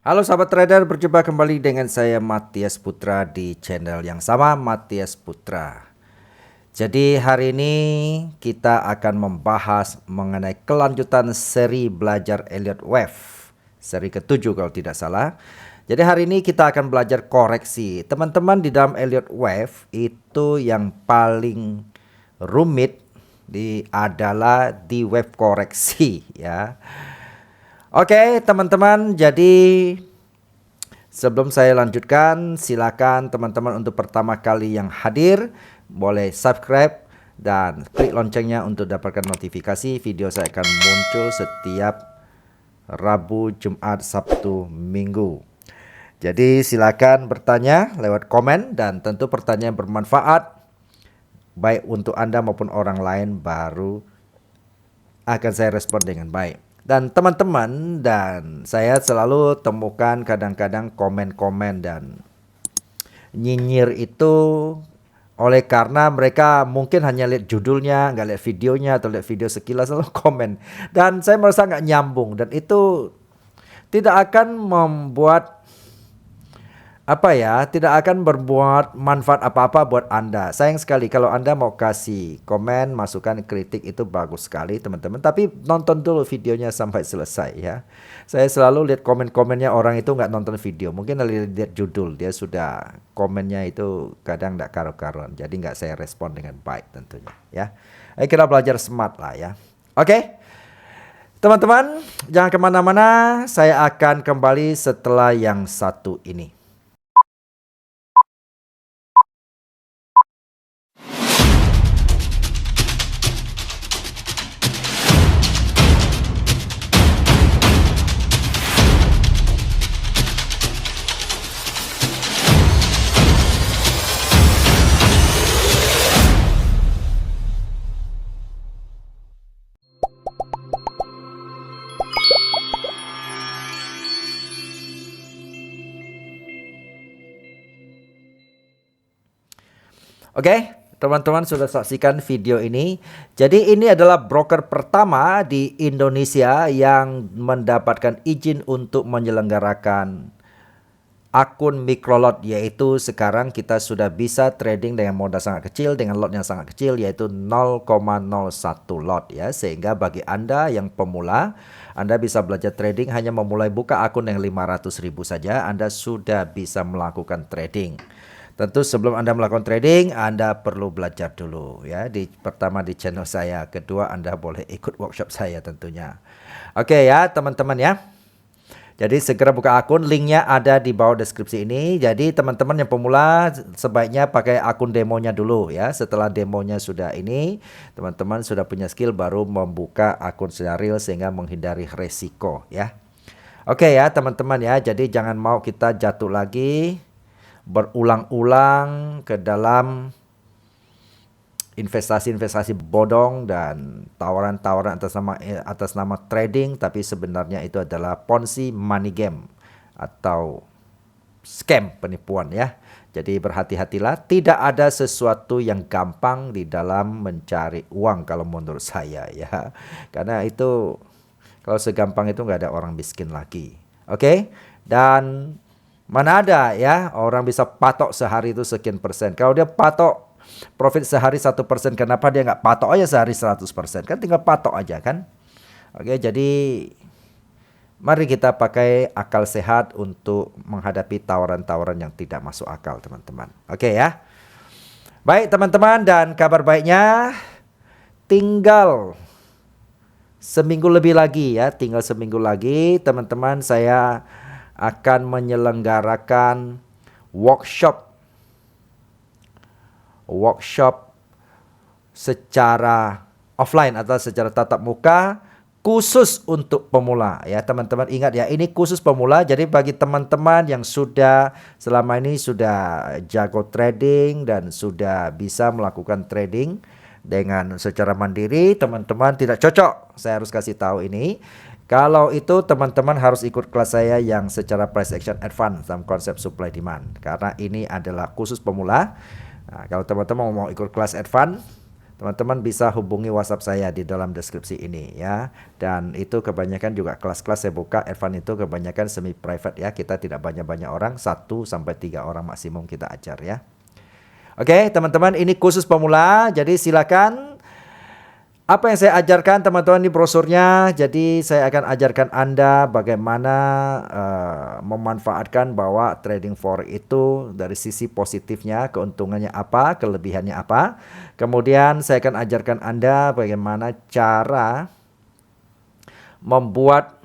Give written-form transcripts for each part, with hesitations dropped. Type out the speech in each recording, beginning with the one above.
Halo sahabat trader, berjumpa kembali dengan saya Matias Putra di channel yang sama, Matias Putra. Jadi hari ini kita akan membahas mengenai kelanjutan seri belajar Elliott Wave, seri ke-7 kalau tidak salah. Jadi hari ini kita akan belajar koreksi. Teman-teman, di dalam Elliott Wave itu yang paling rumit adalah di wave koreksi ya. Oke teman-teman, jadi sebelum saya lanjutkan, silakan teman-teman untuk pertama kali yang hadir boleh subscribe dan klik loncengnya untuk dapatkan notifikasi video saya akan muncul setiap Rabu, Jumat, Sabtu, Minggu. Jadi silakan bertanya lewat komen dan tentu pertanyaan bermanfaat baik untuk Anda maupun orang lain baru akan saya respon dengan baik. Dan teman-teman, dan saya selalu temukan kadang-kadang komen-komen dan nyinyir itu oleh karena mereka mungkin hanya lihat judulnya, nggak lihat videonya, atau lihat video sekilas lalu komen. Dan saya merasa nggak nyambung, dan itu tidak akan membuat tidak akan berbuat manfaat apa-apa buat Anda. Sayang sekali kalau Anda mau kasih komen, masukan, kritik itu bagus sekali teman-teman. Tapi nonton dulu videonya sampai selesai ya. Saya selalu lihat komen-komennya orang itu nggak nonton video. Mungkin lihat judul, dia sudah komennya itu kadang nggak karu-karuan. Jadi nggak saya respon dengan baik tentunya ya. Ayo kita belajar smart lah ya. Oke. Teman-teman, jangan kemana-mana. Saya akan kembali setelah yang satu ini. Oke, teman-teman sudah saksikan video ini. Jadi ini adalah broker pertama di Indonesia yang mendapatkan izin untuk menyelenggarakan akun microlot, yaitu sekarang kita sudah bisa trading dengan modal sangat kecil, dengan lot yang sangat kecil, yaitu 0,01 lot ya. Sehingga bagi Anda yang pemula, Anda bisa belajar trading hanya memulai buka akun yang 500.000 saja, Anda sudah bisa melakukan trading. Tentu sebelum Anda melakukan trading, Anda perlu belajar dulu ya. Pertama di channel saya, kedua Anda boleh ikut workshop saya tentunya. Oke ya teman-teman ya. Jadi segera buka akun, linknya ada di bawah deskripsi ini. Jadi teman-teman yang pemula sebaiknya pakai akun demonya dulu ya. Setelah demonya sudah ini, teman-teman sudah punya skill baru membuka akun secara real sehingga menghindari resiko ya. Oke ya teman-teman ya. Jadi jangan mau kita jatuh lagi berulang-ulang ke dalam investasi-investasi bodong dan tawaran-tawaran atas nama trading, tapi sebenarnya itu adalah ponzi money game atau scam, penipuan ya. Jadi berhati-hatilah, tidak ada sesuatu yang gampang di dalam mencari uang kalau menurut saya ya. Karena itu kalau segampang itu nggak ada orang miskin lagi. Oke? Dan mana ada ya orang bisa patok sehari itu sekian persen. Kalau dia patok profit sehari 1%, kenapa dia nggak patok aja sehari 100%? Kan tinggal patok aja kan. Oke, jadi mari kita pakai akal sehat untuk menghadapi tawaran-tawaran yang tidak masuk akal teman-teman. Oke ya. Baik teman-teman, dan kabar baiknya tinggal seminggu lebih lagi ya. Tinggal seminggu lagi teman-teman, saya akan menyelenggarakan workshop secara offline atau secara tatap muka khusus untuk pemula ya teman-teman. Ingat ya, ini khusus pemula. Jadi bagi teman-teman yang sudah selama ini sudah jago trading dan sudah bisa melakukan trading dengan secara mandiri, teman-teman tidak cocok. Saya harus kasih tahu ini. Kalau itu teman-teman harus ikut kelas saya yang secara price action advance dalam konsep supply demand. Karena ini adalah khusus pemula. Nah, kalau teman-teman mau ikut kelas advance, teman-teman bisa hubungi WhatsApp saya di dalam deskripsi ini ya. Dan itu kebanyakan juga kelas-kelas saya buka advance itu kebanyakan semi private ya. Kita tidak banyak-banyak orang, 1 sampai 3 orang maksimum kita ajar ya. Oke, teman-teman, ini khusus pemula. Jadi silakan apa yang saya ajarkan teman-teman di brosurnya. Jadi saya akan ajarkan Anda bagaimana memanfaatkan bahwa trading forex itu dari sisi positifnya, keuntungannya apa, kelebihannya apa. Kemudian saya akan ajarkan Anda bagaimana cara membuat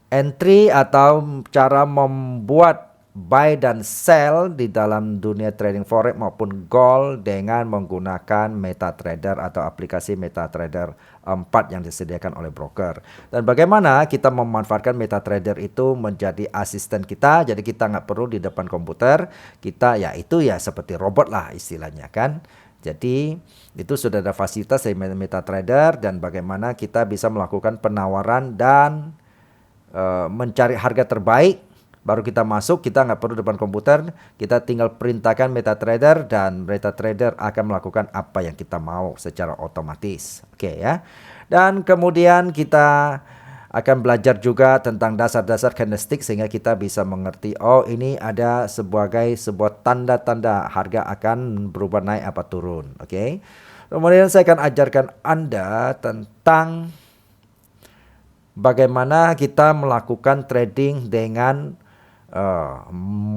entry atau cara membuat buy dan sell di dalam dunia trading forex maupun gold dengan menggunakan MetaTrader atau aplikasi MetaTrader 4 yang disediakan oleh broker. Dan bagaimana kita memanfaatkan MetaTrader itu menjadi asisten kita. Jadi kita nggak perlu di depan komputer, kita ya itu ya seperti robot lah istilahnya kan. Jadi itu sudah ada fasilitas dari MetaTrader dan bagaimana kita bisa melakukan penawaran dan mencari harga terbaik. Baru kita masuk, kita nggak perlu depan komputer, kita tinggal perintahkan MetaTrader dan MetaTrader akan melakukan apa yang kita mau secara otomatis. Oke ya. Dan kemudian kita akan belajar juga tentang dasar-dasar candlestick sehingga kita bisa mengerti, oh ini ada sebagai sebuah tanda-tanda harga akan berubah naik apa turun. Oke. Kemudian saya akan ajarkan Anda tentang bagaimana kita melakukan trading dengan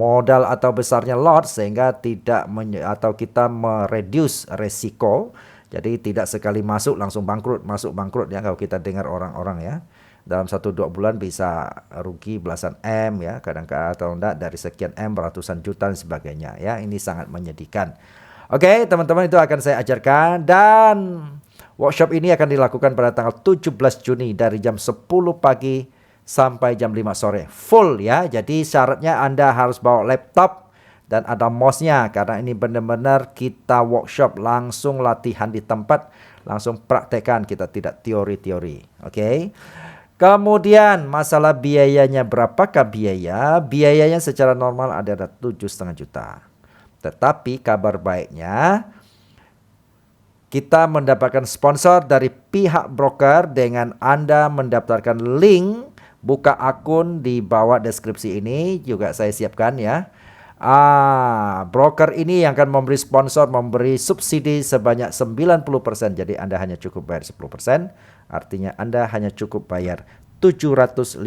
modal atau besarnya lot sehingga tidak atau kita mereduce resiko. Jadi tidak sekali masuk langsung bangkrut, masuk bangkrut ya kalau kita dengar orang-orang ya. Dalam 1-2 bulan bisa rugi belasan M ya, kadang-kadang atau enggak dari sekian M ratusan juta dan sebagainya ya. Ini sangat menyedihkan. Oke, teman-teman, itu akan saya ajarkan dan workshop ini akan dilakukan pada tanggal 17 Juni dari jam 10 pagi sampai jam 5 sore. Full ya. Jadi syaratnya Anda harus bawa laptop dan ada mouse-nya karena ini benar-benar kita workshop langsung latihan di tempat, langsung praktekkan, kita tidak teori-teori. Oke. Kemudian masalah biayanya, berapakah biaya? Biayanya secara normal ada 7,5 juta. Tetapi kabar baiknya kita mendapatkan sponsor dari pihak broker dengan Anda mendaftarkan link buka akun di bawah deskripsi ini juga saya siapkan ya. Broker ini yang akan memberi sponsor, memberi subsidi sebanyak 90%. Jadi Anda hanya cukup bayar 10%. Artinya Anda hanya cukup bayar 750.000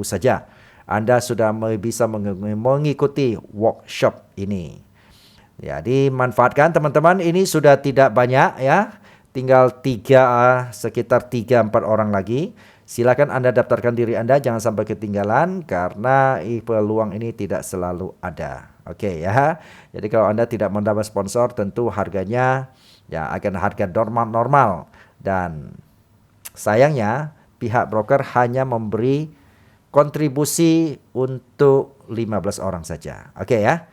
saja. Anda sudah bisa mengikuti workshop ini. Jadi manfaatkan teman-teman, ini sudah tidak banyak ya. Tinggal sekitar 3-4 orang lagi. Silakan Anda daftarkan diri Anda, jangan sampai ketinggalan karena peluang ini tidak selalu ada. Oke ya. Jadi kalau Anda tidak mendapat sponsor tentu harganya ya akan harga normal dan sayangnya pihak broker hanya memberi kontribusi untuk 15 orang saja. Oke ya.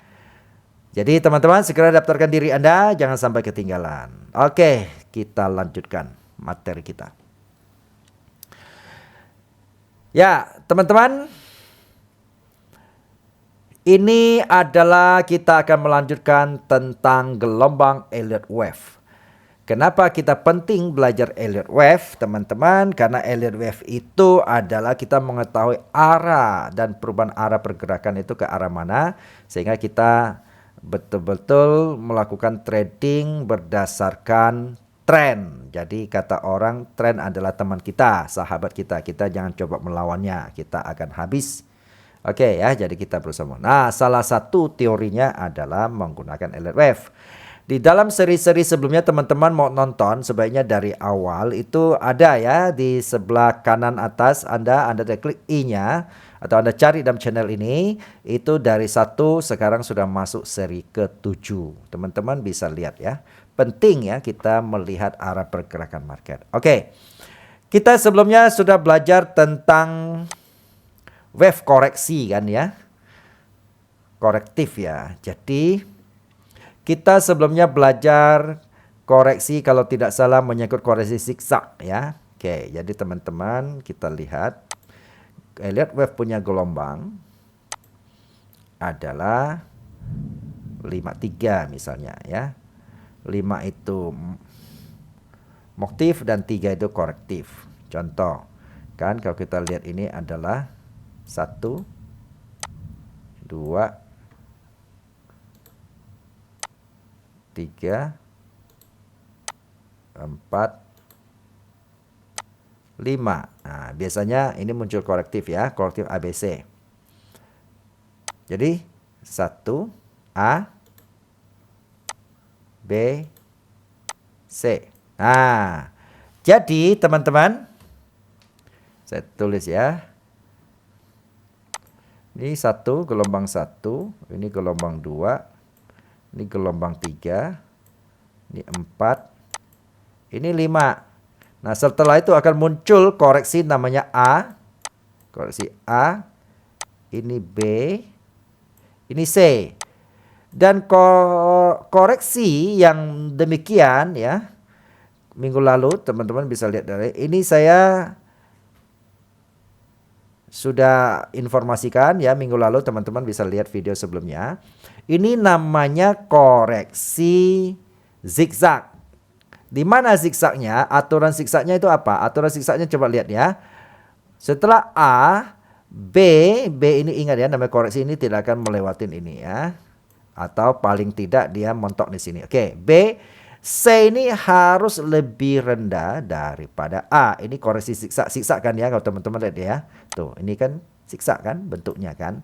Jadi teman-teman segera daftarkan diri Anda, jangan sampai ketinggalan. Oke, kita lanjutkan materi kita. Ya, teman-teman, ini adalah kita akan melanjutkan tentang gelombang Elliott Wave. Kenapa kita penting belajar Elliott Wave, teman-teman? Karena Elliott Wave itu adalah kita mengetahui arah dan perubahan arah pergerakan itu ke arah mana, sehingga kita betul-betul melakukan trading berdasarkan tren. Jadi kata orang, tren adalah teman kita, sahabat kita. Kita jangan coba melawannya, kita akan habis. Oke ya, jadi kita berusaha. Nah, salah satu teorinya adalah menggunakan Elliott Wave. Di dalam seri-seri sebelumnya teman-teman mau nonton sebaiknya dari awal itu ada ya di sebelah kanan atas Anda klik I-nya atau Anda cari dalam channel ini itu dari 1 sekarang sudah masuk seri ke-7. Teman-teman bisa lihat ya. Penting ya kita melihat arah pergerakan market. Oke. Kita sebelumnya sudah belajar tentang wave koreksi kan ya. Korektif ya. Jadi kita sebelumnya belajar koreksi kalau tidak salah menyangkut koreksi zigzag ya. Oke, jadi teman-teman kita lihat Elliott Wave punya gelombang adalah 53 misalnya ya. 5 itu motif dan 3 itu korektif. Contoh, kan kalau kita lihat ini adalah 1, 2, 3, 4, 5. Nah, biasanya ini muncul korektif ya, korektif ABC. Jadi 1 A B C. Nah, jadi teman-teman, saya tulis ya. Ini 1, gelombang 1, ini gelombang 2, ini gelombang 3, ini 4, ini 5. Nah, setelah itu akan muncul koreksi namanya A. Koreksi A. Ini B. Ini C. Dan koreksi yang demikian ya, minggu lalu teman-teman bisa lihat dari ini saya sudah informasikan ya, minggu lalu teman-teman bisa lihat video sebelumnya. Ini namanya koreksi zigzag. Di mana zigzagnya? Aturan zigzagnya itu apa? Aturan zigzagnya coba lihat ya. Setelah A, B ini ingat ya, namanya koreksi ini tidak akan melewatin ini ya. Atau paling tidak dia mentok di sini. Oke, B, C ini harus lebih rendah daripada A. Ini koreksi zigzag kan ya, kalau teman-teman lihat ya. Tuh, ini kan zigzag kan bentuknya kan.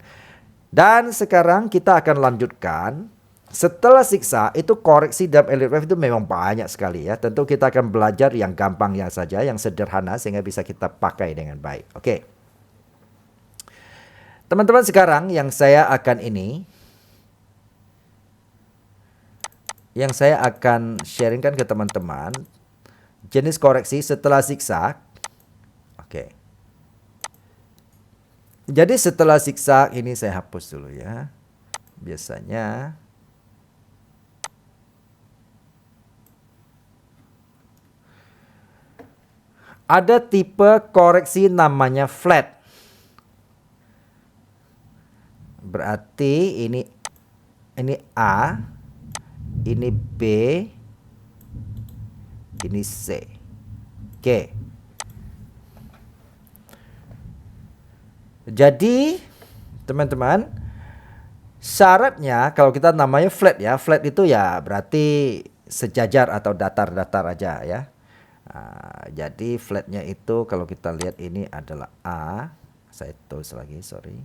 Dan sekarang kita akan lanjutkan. Setelah zigzag itu koreksi dalam elite wave itu memang banyak sekali ya. Tentu kita akan belajar yang gampang yang saja, yang sederhana sehingga bisa kita pakai dengan baik. Oke. Teman-teman, sekarang yang saya akan sharingkan ke teman-teman jenis koreksi setelah zigzag. Oke. Jadi setelah zigzag ini saya hapus dulu ya. Biasanya ada tipe koreksi namanya flat. Berarti ini A, ini B, ini C. Oke. Jadi teman-teman, syaratnya kalau kita namanya flat ya, flat itu ya berarti sejajar atau datar-datar aja ya. Nah, jadi flatnya itu kalau kita lihat ini adalah A. Saya tulis lagi, sorry.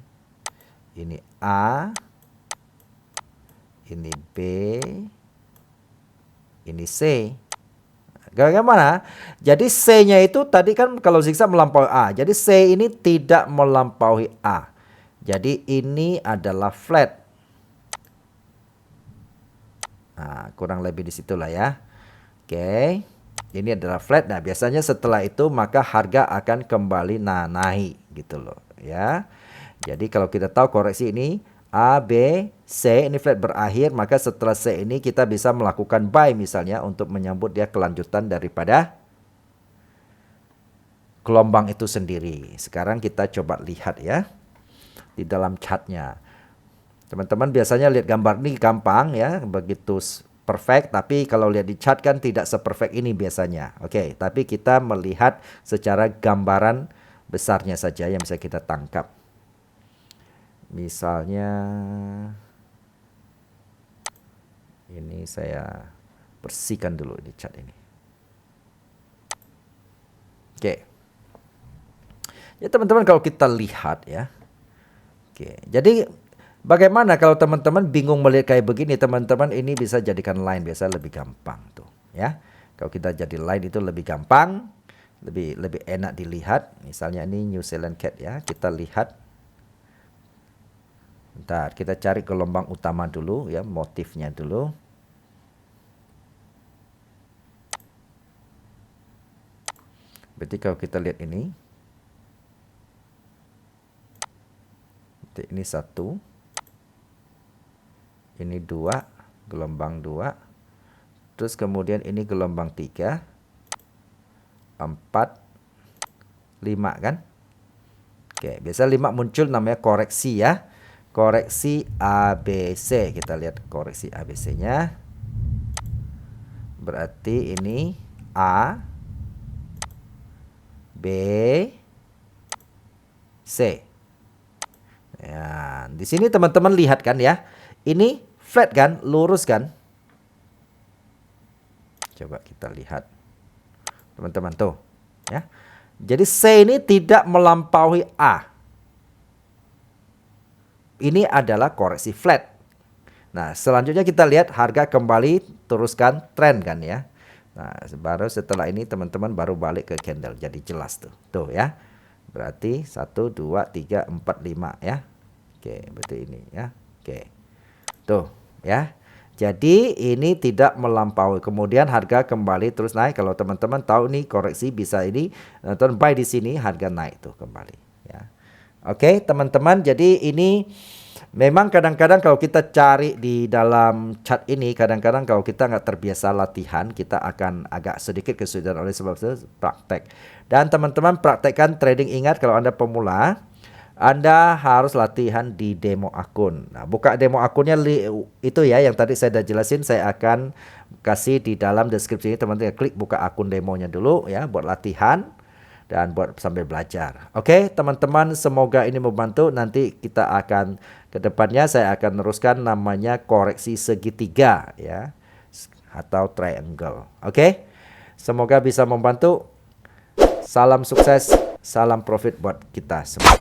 Ini A, ini B, ini C. Bagaimana? Jadi C-nya itu tadi kan kalau zigzag melampaui A. Jadi C ini tidak melampaui A. Jadi ini adalah flat. Nah, kurang lebih di situlah ya. Oke. Ini adalah flat. Nah, biasanya setelah itu maka harga akan kembali naik gitu loh ya. Jadi kalau kita tahu koreksi ini A, B, C ini flat berakhir, maka setelah C ini kita bisa melakukan buy misalnya untuk menyambut dia kelanjutan daripada gelombang itu sendiri. Sekarang kita coba lihat ya di dalam chartnya. Teman-teman biasanya lihat gambar ini gampang ya, begitu perfect, tapi kalau lihat di chart kan tidak seperfect ini biasanya. Oke, tapi kita melihat secara gambaran besarnya saja yang bisa kita tangkap. Misalnya ini saya bersihkan dulu di chat ini. Oke. Ya teman-teman, kalau kita lihat ya. Oke. Jadi bagaimana kalau teman-teman bingung melihat kayak begini, teman-teman ini bisa jadikan line, biasa lebih gampang tuh ya. Kalau kita jadi line itu lebih gampang, lebih enak dilihat. Misalnya ini New Zealand Cat ya. Kita lihat. Bentar, kita cari gelombang utama dulu ya, motifnya dulu. Berarti kalau kita lihat ini 1, ini 2, gelombang 2. Terus kemudian ini gelombang 3, 4, 5 kan? Oke, biasa 5 muncul namanya koreksi ya. Koreksi ABC. Kita lihat koreksi ABC-nya. Berarti ini A, B, C. Ya, di sini teman-teman lihat kan ya. Ini flat kan, lurus kan? Coba kita lihat. Teman-teman tuh, ya. Jadi C ini tidak melampaui A. Ini adalah koreksi flat. Nah, selanjutnya kita lihat harga kembali teruskan tren kan ya. Nah, baru setelah ini teman-teman baru balik ke candle. Jadi jelas tuh. Tuh ya. Berarti 1, 2, 3, 4, 5 ya. Oke, berarti ini ya. Oke. Tuh ya. Jadi ini tidak melampaui. Kemudian harga kembali terus naik. Kalau teman-teman tahu nih koreksi bisa ini nonton buy di sini, harga naik tuh kembali ya. Oke, teman-teman. Jadi ini memang kadang-kadang kalau kita cari di dalam chart ini, kadang-kadang kalau kita nggak terbiasa latihan, kita akan agak sedikit kesulitan oleh sebab itu praktek. Dan teman-teman praktekkan trading, ingat kalau Anda pemula, Anda harus latihan di demo akun. Nah, buka demo akunnya itu ya yang tadi saya sudah jelasin, saya akan kasih di dalam deskripsi ini, teman-teman klik buka akun demonya dulu ya buat latihan dan buat sambil belajar. Oke, teman-teman, semoga ini membantu. Nanti kita akan kedepannya saya akan teruskan namanya koreksi segitiga ya atau triangle. Oke, semoga bisa membantu. Salam sukses, salam profit buat kita semua.